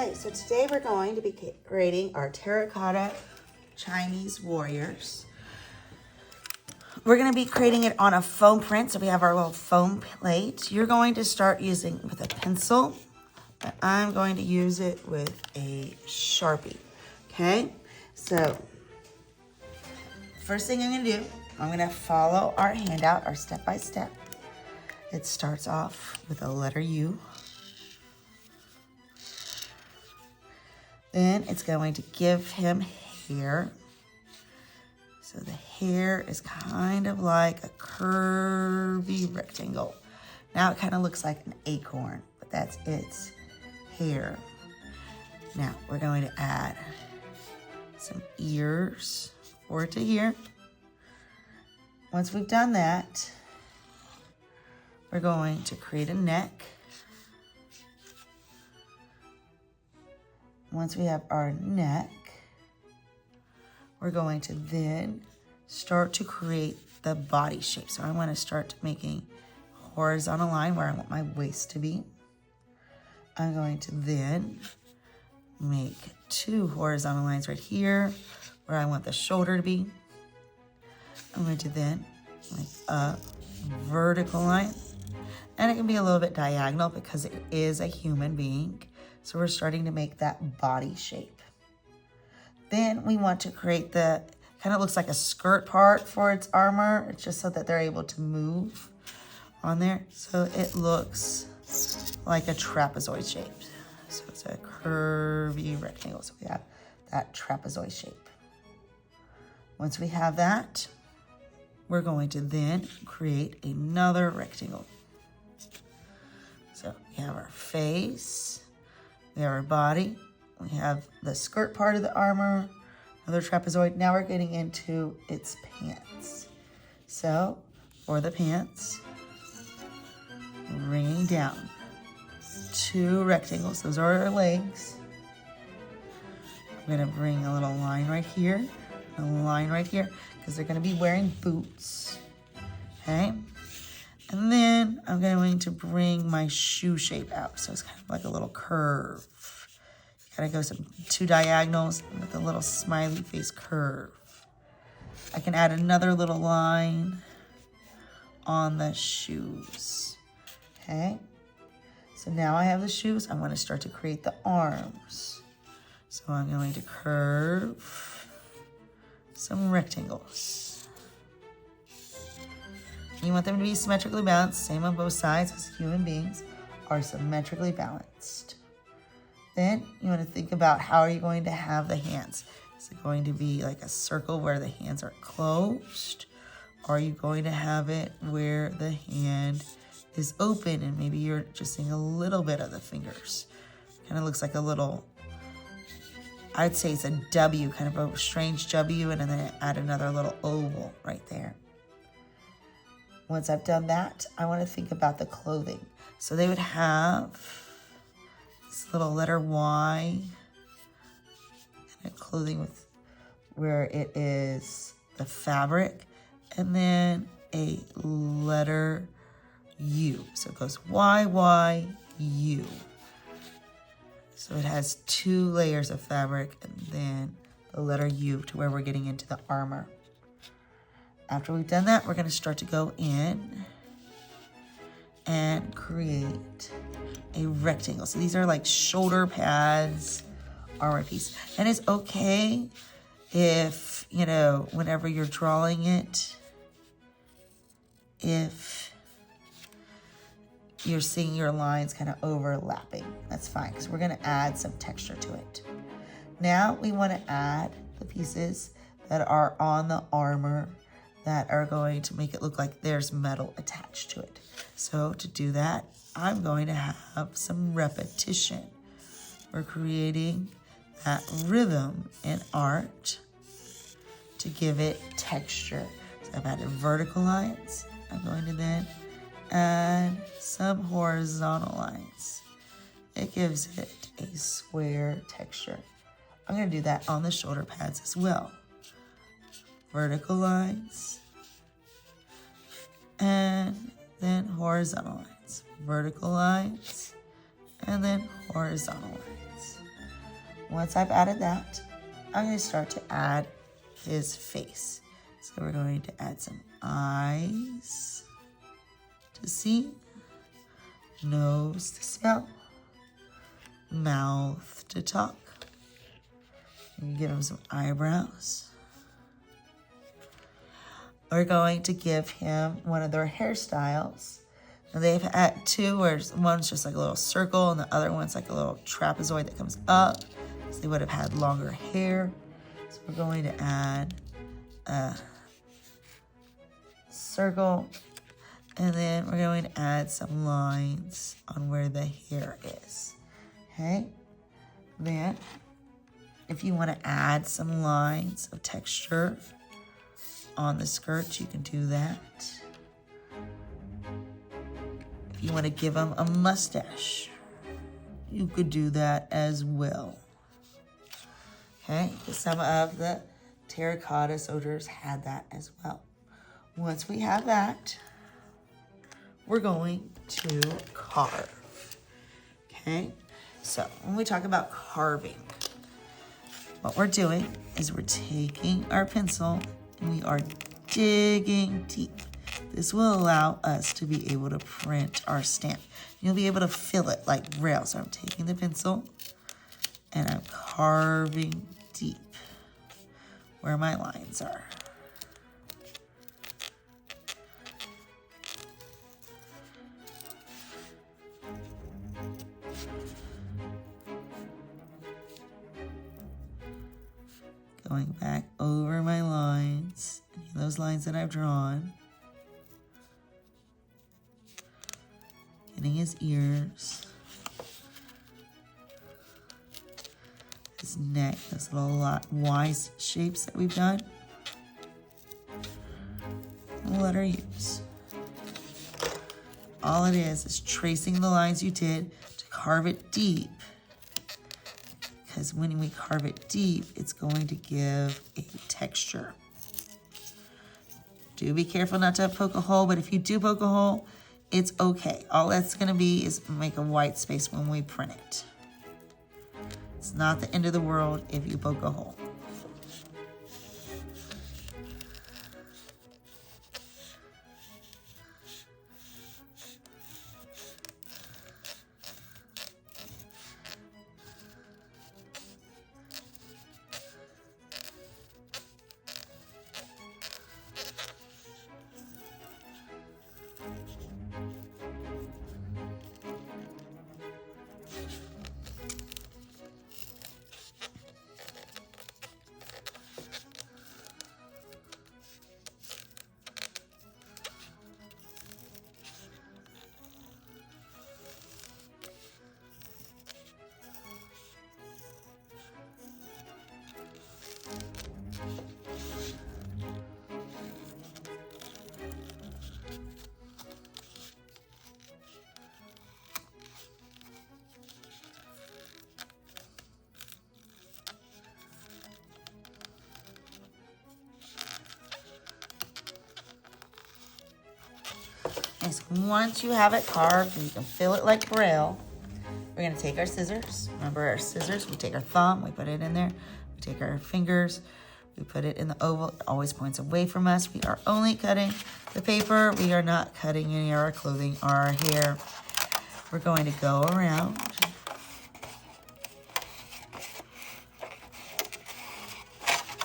Okay, so today we're going to be creating our terracotta Chinese warriors. We're going to be creating it on a foam print, so we have our little foam plate. You're going to start using with a pencil, but I'm going to use it with a Sharpie, okay? So, first thing I'm going to do, I'm going to follow our handout, our step-by-step. It starts off with a letter U. Then it's going to give him hair. So the hair is kind of like a curvy rectangle. Now it kind of looks like an acorn, but that's its hair. Now we're going to add some ears for it to hear. Once we've done that, we're going to create a neck. Once we have our neck, we're going to then start to create the body shape. So I want to start making a horizontal line where I want my waist to be. I'm going to then make 2 horizontal lines right here where I want the shoulder to be. I'm going to then make a vertical line, and it can be a little bit diagonal because it is a human being. So we're starting to make that body shape. Then we want to create the, kind of looks like a skirt part for its armor. It's just so that they're able to move on there. So it looks like a trapezoid shape. So it's a curvy rectangle. So we have that trapezoid shape. Once we have that, we're going to then create another rectangle. So we have our face. We have our body, we have the skirt part of the armor, another trapezoid. Now we're getting into its pants. So for the pants, bringing down 2 rectangles. Those are our legs. I'm gonna bring a little line right here, a line right here, because they're gonna be wearing boots, okay? And then I'm going to bring my shoe shape out. So it's kind of like a little curve. You gotta go 2 diagonals with a little smiley face curve. I can add another little line on the shoes, okay? So now I have the shoes. I'm gonna start to create the arms. So I'm going to curve some rectangles. You want them to be symmetrically balanced, same on both sides, because human beings are symmetrically balanced. Then you want to think about how are you going to have the hands. Is it going to be like a circle where the hands are closed? Or are you going to have it where the hand is open and maybe you're just seeing a little bit of the fingers? Kind of looks like a little, I'd say it's a W, kind of a strange W, and then add another little oval right there. Once I've done that, I want to think about the clothing. So they would have this little letter Y, and clothing with where it is the fabric, and then a letter U. So it goes Y, Y, U. So it has 2 layers of fabric, and then the letter U to where we're getting into the armor. After we've done that, we're going to start to go in and create a rectangle. So these are like shoulder pads, armor piece. And it's okay if, you know, whenever you're drawing it, if you're seeing your lines kind of overlapping, that's fine, because we're going to add some texture to it. Now we want to add the pieces that are on the armor that are going to make it look like there's metal attached to it. So to do that, I'm going to have some repetition. We're creating that rhythm in art to give it texture. So I've added vertical lines. I'm going to then add some horizontal lines. It gives it a square texture. I'm going to do that on the shoulder pads as well. Vertical lines, and then horizontal lines. Vertical lines, and then horizontal lines. once I've added that, I'm going to start to add his face. So we're going to add some eyes to see, nose to smell, mouth to talk. You give him some eyebrows. We're going to give him one of their hairstyles. Now they've had two where one's just like a little circle and the other one's like a little trapezoid that comes up. So they would have had longer hair. So we're going to add a circle, and then we're going to add some lines on where the hair is. Okay? Then, if you want to add some lines of texture on the skirt, you can do that. If you want to give them a mustache, you could do that as well. Okay, some of the terracotta soldiers had that as well. Once we have that, we're going to carve. Okay, so when we talk about carving, what we're doing is we're taking our pencil and we are digging deep. This will allow us to be able to print our stamp. You'll be able to fill it like braille. So I'm taking the pencil and I'm carving deep where my lines are. Going back over my lines, those lines that I've drawn. Getting his ears. His neck, those little Y shapes that we've done. The letter U's. All it is tracing the lines you did to carve it deep. Because when we carve it deep, it's going to give a texture. Do be careful not to poke a hole, but if you do poke a hole, it's okay. All that's gonna be is make a white space when we print it. It's not the end of the world if you poke a hole. And so once you have it carved and you can fill it like braille, we're gonna take our scissors. Remember our scissors, we take our thumb, we put it in there. We take our fingers, we put it in the oval. It always points away from us. We are only cutting the paper. We are not cutting any of our clothing or our hair. We're going to go around.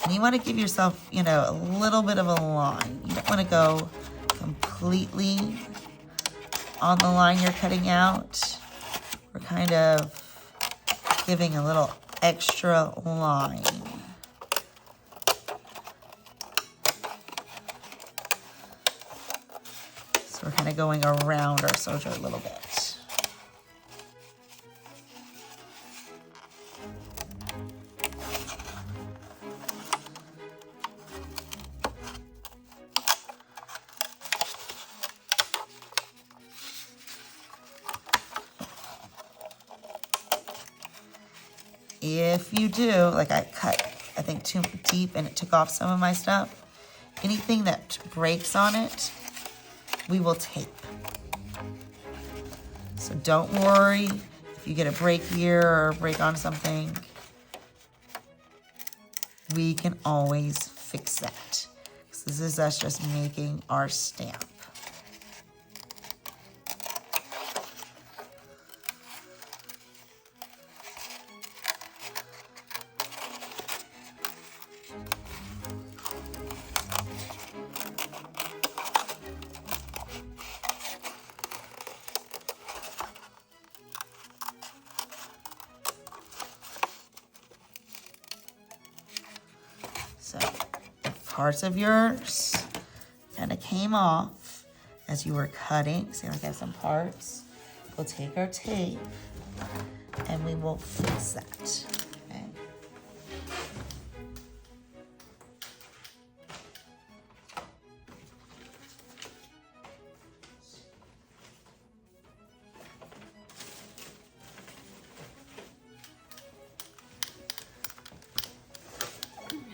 And you wanna give yourself, a little bit of a line. You don't wanna go completely on the line you're cutting out. We're kind of giving a little extra line. So we're kind of going around our soldier a little bit. If you do, like I cut, I think too deep and it took off some of my stuff, anything that breaks on it, we will tape. So don't worry if you get a break here or break on something. we can always fix that. So this is us just making our stamp. So parts of yours kind of came off as you were cutting. See, like I have some parts. We'll take our tape and we will fix that. Okay.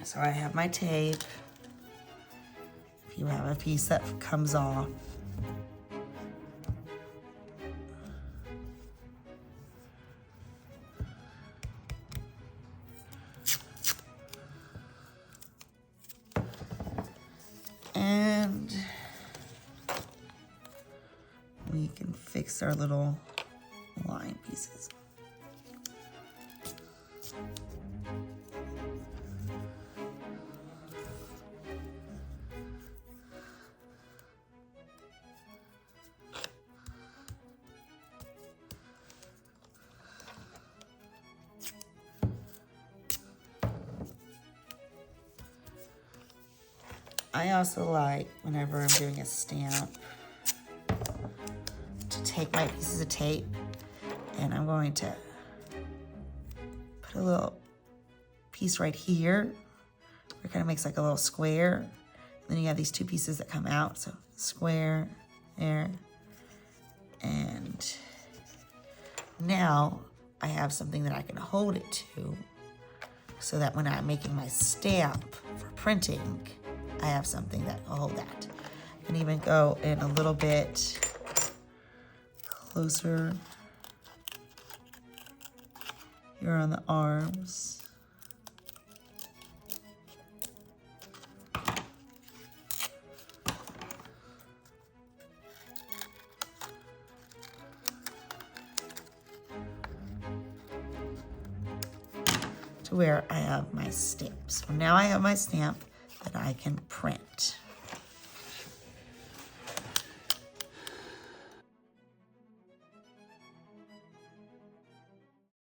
So I have my tape. If you have a piece that comes off, and we can fix our little line pieces. I also like, whenever I'm doing a stamp, to take my pieces of tape and I'm going to put a little piece right here. It kind of makes like a little square. And then you have these two pieces that come out. So square, there. And now I have something that I can hold it to so that when I'm making my stamp for printing, I have something that will hold that. I can even go in a little bit closer here on the arms. To where I have my stamp. So now I have my stamp that I can print.